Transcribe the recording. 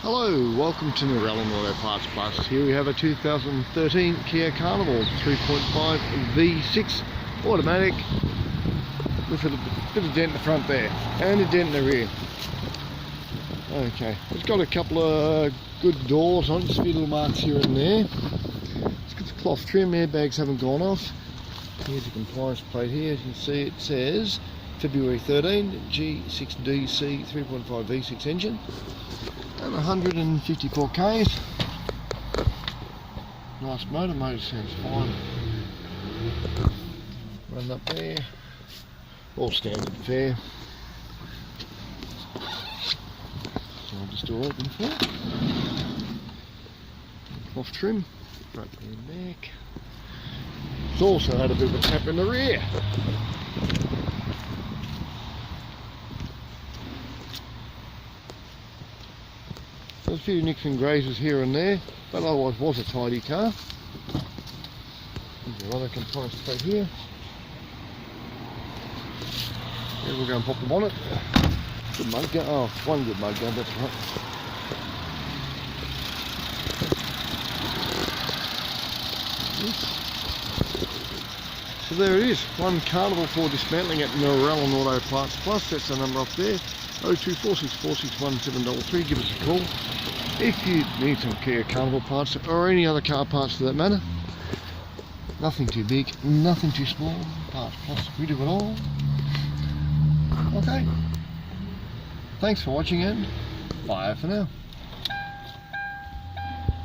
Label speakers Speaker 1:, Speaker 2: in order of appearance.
Speaker 1: Hello, welcome to Norellan Auto Parts Plus. Here we have a 2013 Kia Carnival 3.5 V6 automatic with a bit of dent in the front there and a dent in the rear. Okay, it's got a couple of good doors on it, just a few little marks here and there. It's got the cloth trim, airbags haven't gone off. Here's the compliance plate here, as you can see it says February 13, G6DC 3.5 V6 engine. And 154 k's. Nice motor sounds fine. Run up there. All standard fare. So I'll just do open for it. Cloth trim, front and back. It's also had a bit of a tap in the rear. There's a few nicks and grazes here and there, but otherwise was a tidy car. There's another compliance plate here. Here we'll go and pop the bonnet. Good mud gun. Oh, one good mud gun, that's right. So there it is, one Carnival for dismantling at Norellan Auto Parts Plus. That's the number up there, 0246461733. Give us a call if you need some Kia Carnival parts or any other car parts for that matter. Nothing too big, nothing too small. Parts Plus, we do it all. Okay, thanks for watching and bye for now.